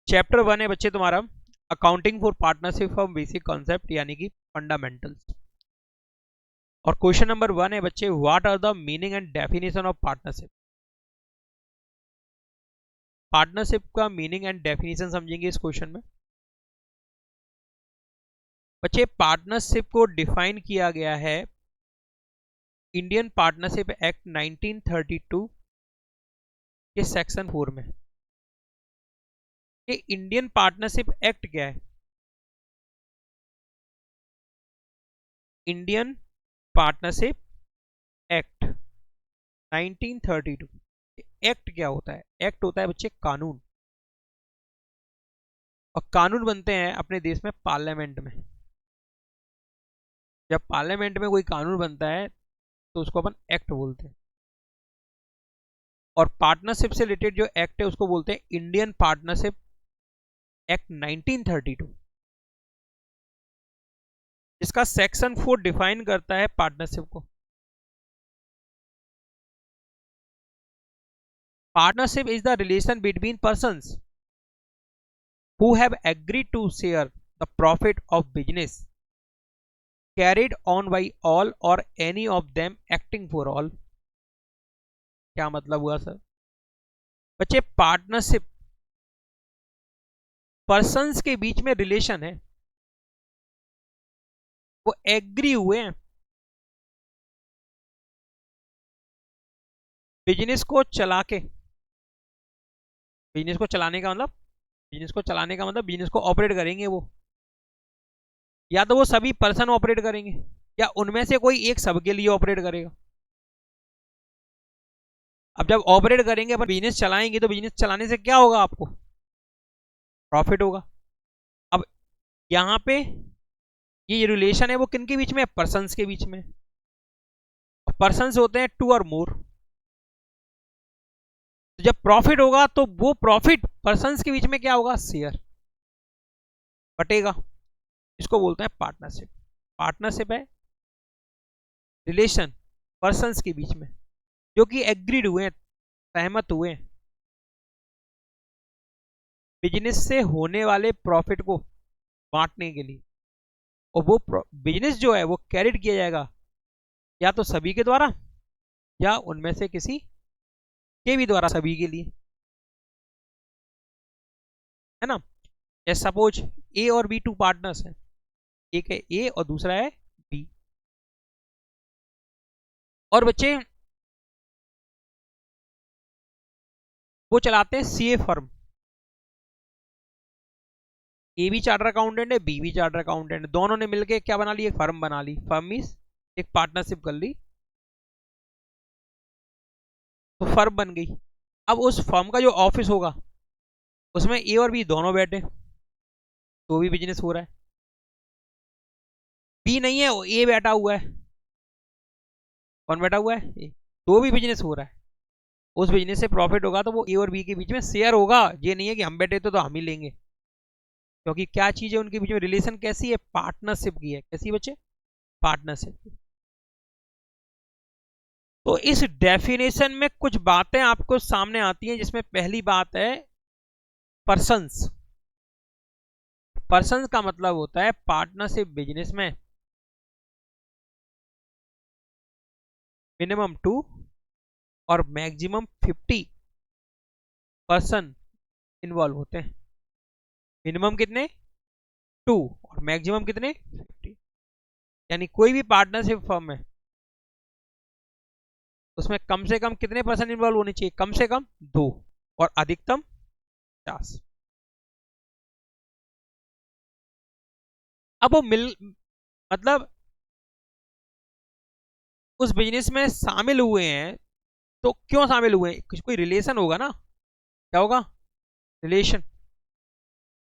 Chapter 1 है बच्चे तुम्हारा accounting for partnership from basic concept यानी कि फंडामेंटल्स। और क्वेश्चन नंबर 1 है बच्चे what are the meaning and definition of partnership. Partnership का मीनिंग एंड डेफिनेशन समझेंगे इस क्वेश्चन में। बच्चे पार्टनरशिप को डिफाइन किया गया है इंडियन पार्टनरशिप एक्ट 1932 के सेक्शन 4 में। ये इंडियन पार्टनरशिप एक्ट क्या है? Indian partnership act 1932। एक्ट क्या होता है? एक्ट होता है बच्चे कानून, और कानून बनते हैं अपने देश में पार्लियामेंट में। जब पार्लियामेंट में कोई कानून बनता है तो उसको अपन एक्ट बोलते हैं। और पार्टनरशिप से रिलेटेड जो एक्ट है उसको बोलते हैं इंडियन पार्टनरशिप एक्ट 1932, जिसका सेक्शन 4 डिफाइन करता है पार्टनरशिप को। Partnership is the relation between persons who have agreed to share the profit of business carried on by all or any of them acting for all। क्या मतलब हुआ sir? बच्चे partnership persons के बीच में relation है, वो agree हुए हैं बिजनेस को चला के। बिजनेस को चलाने का मतलब बिजनेस को ऑपरेट करेंगे वो, या तो वो सभी पर्सन ऑपरेट करेंगे या उनमें से कोई एक सबके लिए ऑपरेट करेगा। अब जब ऑपरेट करेंगे अपन बिजनेस चलाएंगे तो बिजनेस चलाने से क्या होगा? आपको प्रॉफिट होगा। अब यहां पे ये रिलेशन है वो किनके बीच में है? पर्संस के बीच में। पर्संस होते हैं 2 और मोर। तो जब प्रॉफिट होगा तो वो प्रॉफिट पर्संस के बीच में क्या होगा? शेयर बटेगा। इसको बोलते हैं पार्टनरशिप। पार्टनरशिप है रिलेशन पर्संस के बीच में जो कि एग्रीड हुए हैं, सहमत हुए हैं बिजनेस से होने वाले प्रॉफिट को बांटने के लिए। और वो बिजनेस जो है वो कैरिड किया जाएगा या तो सभी के द्वारा या उनमें से किसी के भी द्वारा, सभी के लिए, है ना। जैसे सपोज ए और बी 2 पार्टनर्स हैं, एक है ए और दूसरा है बी। और बच्चे वो चलाते हैं सीए फर्म। ए भी चार्टर अकाउंटेंट है, बी भी चार्टर अकाउंटेंट है। दोनों ने मिलकर क्या बना ली? एक फर्म बना ली। फर्म मींस एक पार्टनरशिप कर ली तो फर्म बन गई। अब उस फर्म का जो ऑफिस होगा उसमें ए और बी दोनों बैठे तो भी बिजनेस हो रहा है। बी नहीं है, ए बैठा हुआ है। कौन बैठा हुआ है? ए। तो भी बिजनेस हो रहा है। उस बिजनेस से प्रॉफिट होगा तो वो ए और बी के बीच में शेयर होगा। ये नहीं है कि हम बैठे तो हम ही लेंगे, क्योंकि क्या चीज है उनके बीच में? रिलेशन कैसी है? पार्टनरशिप की है। कैसी बच्चे? पार्टनरशिप की। तो इस डेफिनेशन में कुछ बातें आपको सामने आती हैं, जिसमें पहली बात है पर्संस। पर्संस का मतलब होता है पार्टनरशिप बिजनेस में मिनिमम 2 और मैक्सिमम 50 पर्सन इन्वॉल्व होते हैं। मिनिमम कितने? 2 और मैक्सिमम कितने? 50। यानी कोई भी पार्टनरशिप फर्म है उसमें कम से कम कितने पर्सन इन्वॉल्व होने चाहिए? कम से कम 2 और अधिकतम 50। अब वो मतलब उस बिजनेस में शामिल हुए हैं तो क्यों शामिल हुए हैं? कोई रिलेशन होगा ना। क्या होगा? रिलेशन,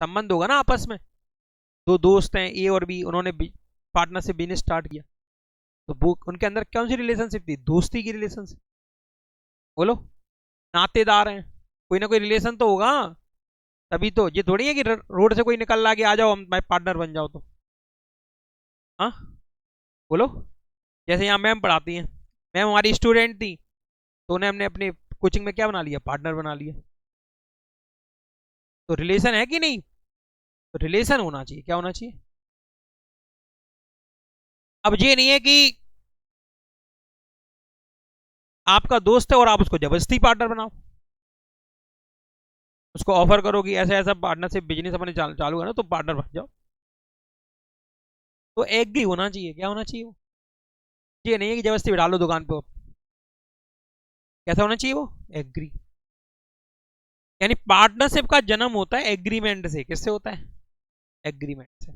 संबंध होगा ना आपस में। दो दोस्त हैं ए और बी, उन्होंने पार्टनरशिप बिजनेस स्टार्ट किया तो वो उनके अंदर कौन सी रिलेशनशिप थी? दोस्ती की रिलेशनशिप। बोलो, नातेदार हैं, कोई ना कोई रिलेशन तो होगा। तभी तो, ये थोड़ी है कि रोड से कोई निकल ला के आ जाओ हम पार्टनर बन जाओ तो। हाँ बोलो। जैसे यहाँ मैम पढ़ाती हैं, मैम हमारी स्टूडेंट थी तो उन्हें हमने अपने कोचिंग में क्या बना लिया? पार्टनर बना लिया। तो रिलेशन है कि नहीं? तो रिलेशन होना चाहिए, क्या होना चाहिए? अब ये नहीं है कि आपका दोस्त है और आप उसको जबरदस्ती पार्टनर बनाओ, उसको ऑफर करो कि ऐसा ऐसा पार्टनरशिप बिजनेस अपने चालू है ना, तो पार्टनर बन जाओ। तो एग्री होना चाहिए, क्या होना चाहिए वो? ये नहीं है कि जबरदस्ती बिठा लो दुकान पे। कैसा होना चाहिए वो? एग्री। यानी पार्टनरशिप का जन्म होता है एग्रीमेंट से। किससे होता है? एग्रीमेंट से।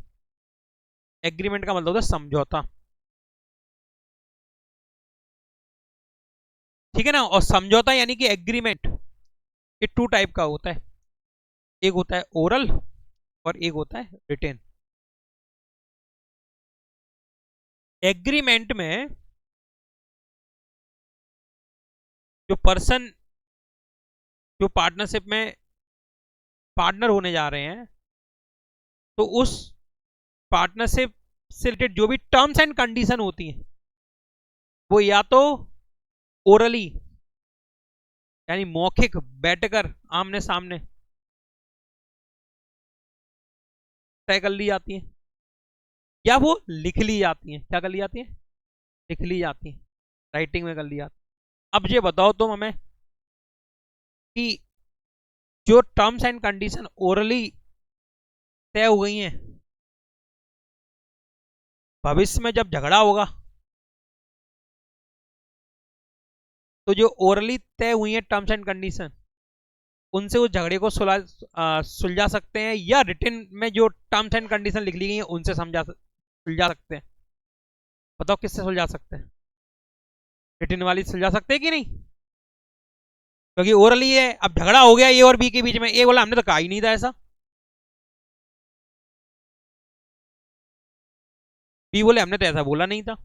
एग्रीमेंट का मतलब होता है समझौता, ठीक है ना। और समझौता यानी कि एग्रीमेंट, ये टू टाइप का होता है। एक होता है ओरल और एक होता है रिटेन। एग्रीमेंट में जो पर्सन जो पार्टनरशिप में पार्टनर होने जा रहे हैं, तो उस पार्टनरशिप से रिलेटेड जो भी टर्म्स एंड कंडीशन होती हैं, वो या तो ओरली यानी मौखिक बैठकर आमने सामने तय कर ली जाती हैं, या वो लिख ली जाती हैं। क्या कर ली जाती हैं? लिख ली जाती हैं, राइटिंग में कर ली जाती है। अब ये बताओ तुम हमें कि जो टर्म्स एंड कंडीशन ओरली तय हो गई हैं, भविष्य में जब झगड़ा होगा तो जो ओरली तय हुई है टर्म्स एंड कंडीशन, उनसे उस झगड़े को सुलझा सकते हैं, या रिटन में जो टर्म्स एंड कंडीशन लिख ली गई है उनसे सुलझा सकते हैं। बताओ किससे सुलझा सकते हैं? रिटन वाली सुलझा सकते हैं कि नहीं? क्योंकि ओरली है, अब झगड़ा हो गया ए और बी के बीच में, ए बोला हमने तो कहा ही नहीं था ऐसा, बी बोले हमने तो ऐसा बोला नहीं था,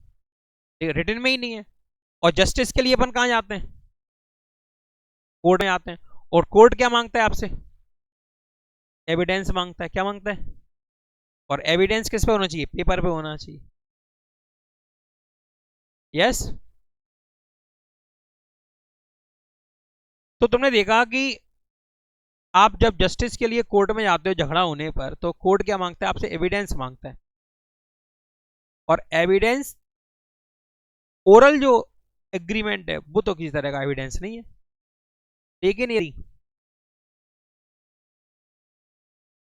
रिटन में ही नहीं है। और जस्टिस के लिए अपन कहां जाते हैं? कोर्ट में आते हैं। और कोर्ट क्या मांगता है आपसे? एविडेंस मांगता है। क्या मांगता है? और एविडेंस किस पे होना चाहिए? पेपर पे होना चाहिए। यस। तो तुमने देखा कि आप जब जस्टिस के लिए कोर्ट में जाते हो झगड़ा होने पर, तो कोर्ट क्या मांगता है आपसे? एविडेंस मांगता है। और एविडेंस ओरल जो एग्रीमेंट है वो तो किसी तरह का एविडेंस नहीं है। लेकिन यदि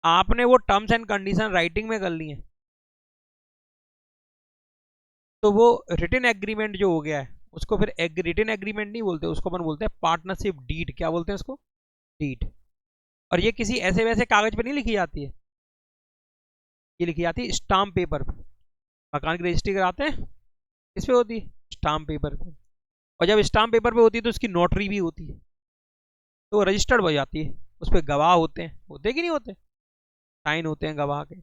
आपने वो टर्म्स एंड कंडीशन राइटिंग में कर ली है, तो वो रिटन एग्रीमेंट जो हो गया है उसको फिर रिटन एग्रीमेंट नहीं बोलते, उसको अपन बोलते हैं पार्टनरशिप डीड। क्या बोलते हैं उसको? डीड। और ये किसी ऐसे वैसे कागज पे नहीं लिखी जाती है, ये लिखी जाती है स्टाम्प पेपर पे। मकान की रजिस्ट्री कराते हैं, किस पे होती है? स्टाम्प पेपर पे। और जब स्टाम्प पेपर पे होती है तो उसकी नोटरी भी होती है, तो वो रजिस्टर्ड हो जाती है। उस पर गवाह होते कि नहीं होते? साइन होते हैं गवाह के।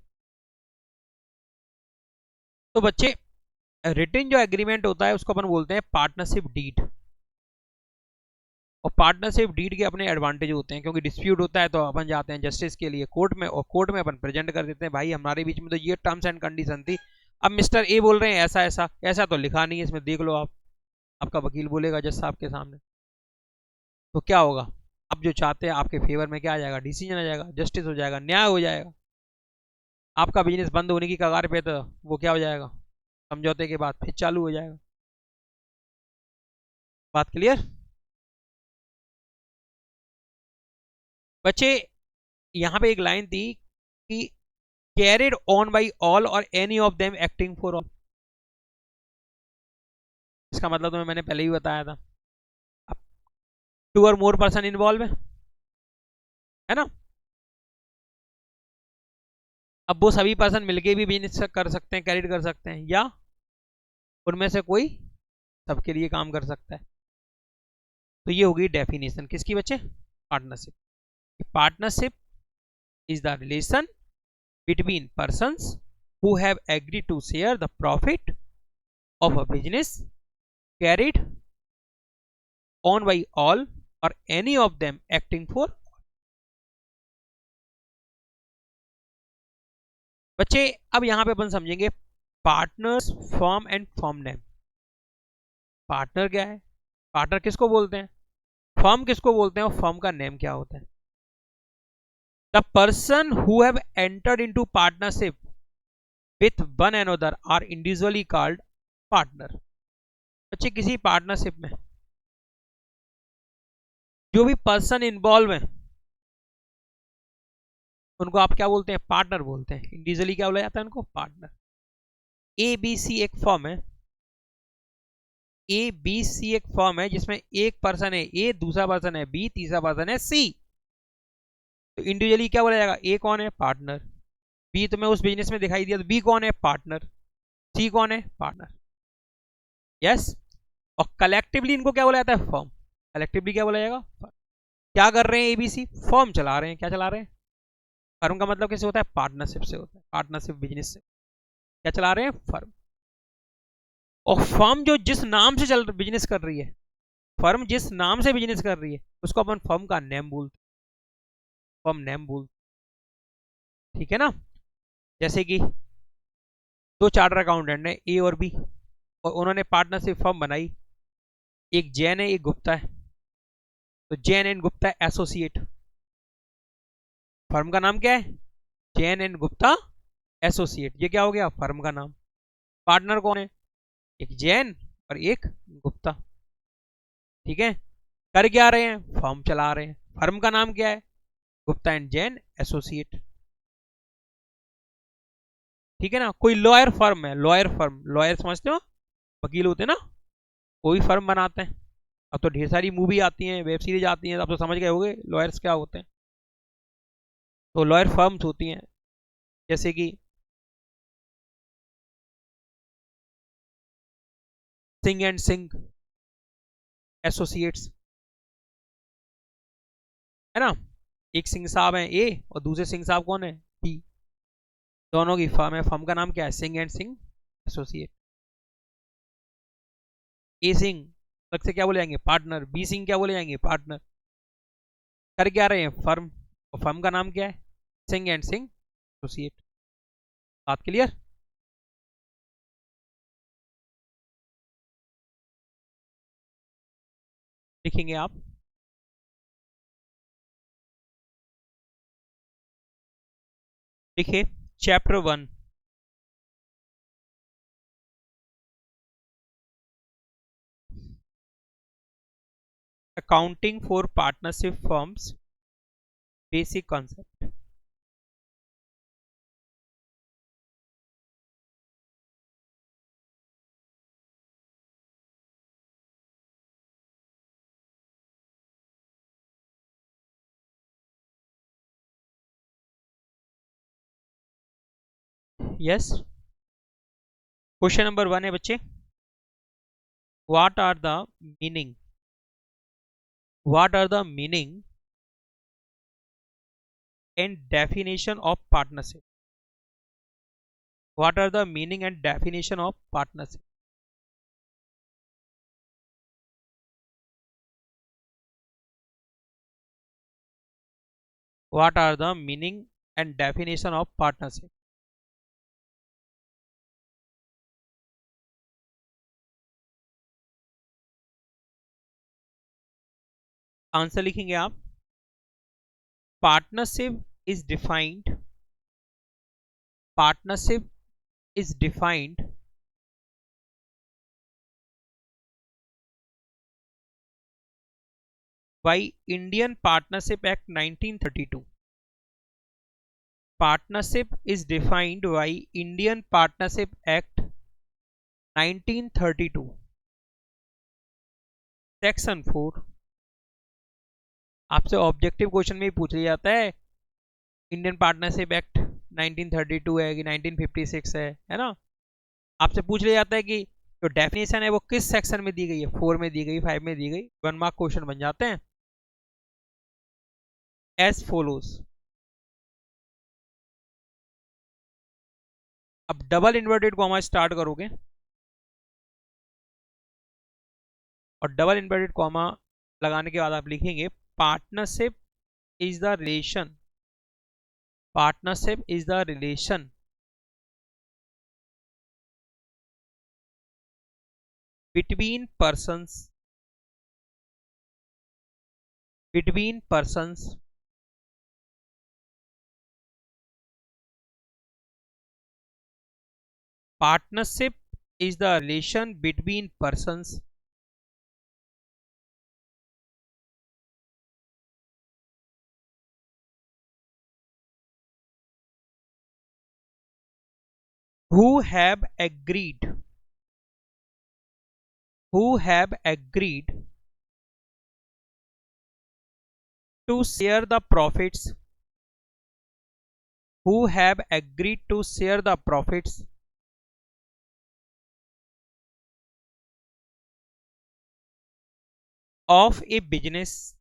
तो बच्चे, रिटन जो एग्रीमेंट होता है उसको अपन बोलते हैं पार्टनरशिप डीड। और पार्टनरशिप डीड के अपने एडवांटेज होते हैं, क्योंकि डिस्प्यूट होता है तो अपन जाते हैं जस्टिस के लिए कोर्ट में, और कोर्ट में अपन प्रेजेंट कर देते हैं भाई हमारे बीच में तो ये टर्म्स एंड कंडीशन थी। अब मिस्टर ए बोल रहे हैं ऐसा ऐसा ऐसा, तो लिखा नहीं है इसमें, देख लो आप। आपका वकील बोलेगा जज साहब के सामने, तो क्या होगा? आप जो चाहते हैं आपके फेवर में क्या आ जाएगा? डिसीजन आ जाएगा, जस्टिस हो जाएगा, न्याय हो जाएगा। आपका बिजनेस बंद होने की कगार पे तो वो क्या हो जाएगा? समझौते के बाद फिर चालू हो जाएगा। बात क्लियर? बच्चे, यहाँ पे एक लाइन थी कि कैरिड ऑन बाई ऑल और any of them acting for all. इसका मतलब तुम्हें मैंने पहले ही बताया था। अब टू और मोर पर्सन इन्वॉल्व है ना। अब वो सभी पर्सन मिलके भी बिजनेस कर सकते हैं, कैरिड कर सकते हैं, या उनमें से कोई सबके लिए काम कर सकता है। तो ये होगी डेफिनेशन किसकी बच्चे? Partnership. Partnership is the relation between persons who have agreed to share the profit of a business carried on by all or any of them acting for। बच्चे, अब यहां पे अपन समझेंगे partners firm and firm name. Partner क्या है? Partner किसको बोलते हैं? फर्म किसको बोलते हैं? और फर्म का नेम क्या होता है? The person who have entered into partnership with one another are individually called partner. बच्चे किसी पार्टनरशिप में जो भी पर्सन इन्वॉल्व है उनको आप क्या बोलते हैं? पार्टनर बोलते हैं। इंडिविजुअली क्या बोला जाता है उनको? पार्टनर। ए बी सी एक फॉर्म है, ए बी सी एक फॉर्म है जिसमें एक पर्सन है ए, दूसरा पर्सन है बी, तीसरा पर्सन है सी। तो इंडिविजुअली क्या बोला जाएगा? ए कौन है? पार्टनर। बी तुम्हें उस बिजनेस में दिखाई दिया तो बी कौन है? पार्टनर। सी कौन है? पार्टनर। यस। और कलेक्टिवली इनको क्या बोला जाता है? फर्म। कलेक्टिवली क्या बोला जाएगा? फर्म। क्या कर रहे हैं एबीसी? फर्म चला रहे हैं। क्या चला रहे हैं? फर्म का मतलब कैसे होता है? पार्टनरशिप से होता है, पार्टनरशिप बिजनेस से। क्या चला रहे हैं? फर्म। और फर्म जो जिस नाम से चल बिजनेस कर रही है, फर्म जिस नाम से बिजनेस कर रही है उसको अपन फर्म का नेम बोलते हैं, फर्म नेम बोलते हैं। ठीक है ना? जैसे कि दो चार्टर अकाउंटेंट है ए और बी, और उन्होंने पार्टनरशिप फर्म बनाई। एक जैन है, एक गुप्ता है। तो Jain and Gupta associate. Firm का नाम क्या है? Jain and Gupta associate. ये क्या हो गया? फर्म का नाम। पार्टनर कौन है? एक जैन और एक गुप्ता। ठीक है? कर क्या रहे हैं? फर्म चला रहे हैं। फर्म का नाम क्या है? Gupta and Jain associate. ठीक है ना? कोई लॉयर फर्म है, लॉयर फर्म, लॉयर समझते हो? वकील होते हैं ना, कोई फर्म बनाते हैं। अब तो ढेर सारी मूवी आती हैं, वेब सीरीज आती हैं, अब तो समझ गए होंगे लॉयर्स क्या होते हैं। तो लॉयर फर्म्स होती हैं, जैसे कि सिंह एंड सिंह एसोसिएट्स, है ना? एक सिंह साहब है ए और दूसरे सिंह साहब कौन है? बी। दोनों की फर्म है, फर्म का नाम क्या है? Singh and Singh associate. A Singh अलग से क्या बोले जाएंगे? पार्टनर। बी सिंह क्या बोले जाएंगे? पार्टनर। कर क्या रहे हैं? फर्म। और फर्म का नाम क्या है? Singh and Singh associate. बात क्लियर? लिखेंगे आप। लिखिए chapter 1, accounting for partnership firms, basic concept. Yes. Question number 1 है बच्चे, what are the meaning, what are the meaning and definition of partnership, what are the meaning and definition of partnership. What are the meaning and definition of partnership. Answer लिखेंगे आप। Partnership is defined, partnership is defined by Indian Partnership Act 1932. Partnership is defined by Indian Partnership Act 1932, section 4। आपसे objective question में ही पूछ लिया जाता है Indian partnership act 1932 है कि 1956 है ना? आपसे पूछ लिया जाता है कि जो डेफिनेशन है वो किस सेक्शन में दी गई है, 4 में दी गई, 5 में दी गई। 1 मार्क क्वेश्चन बन जाते हैं एज फॉलोज। अब डबल इन्वर्टेड कॉमा स्टार्ट करोगे और डबल इन्वर्टेड कॉमा लगाने के बाद आप लिखेंगे partnership is the relation, partnership is the relation between persons, between persons Partnership is the relation between persons who have agreed who have agreed to share the profits who have agreed to share the profits of a business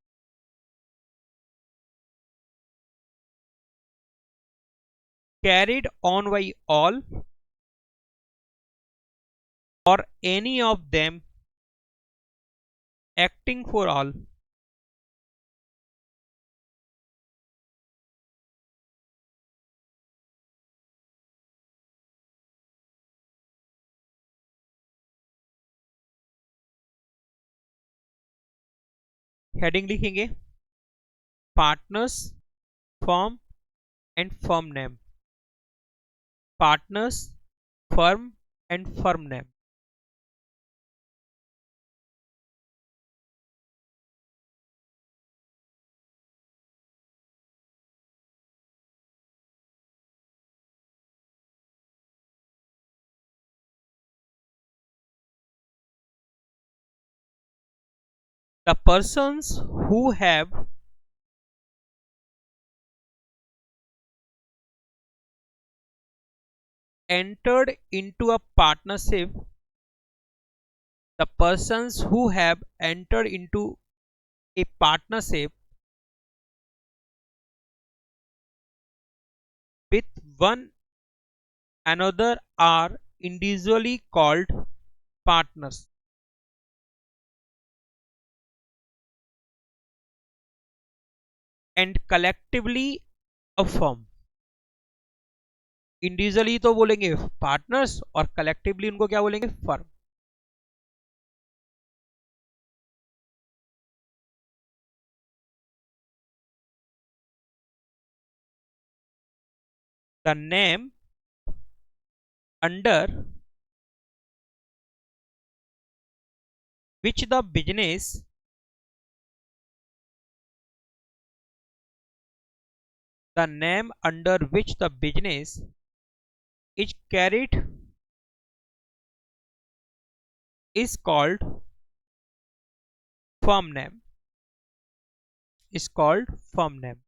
carried on by all or any of them acting for all. Heading लिखेंगे partners firm and firm name partners firm and firm name the persons who have entered into a partnership the persons who have entered into a partnership with one another are individually called partners and collectively a firm. Individually तो बोलेंगे partners और collectively उनको क्या बोलेंगे firm. The name under which the business the name under which the business is carried is called firm name is called firm name.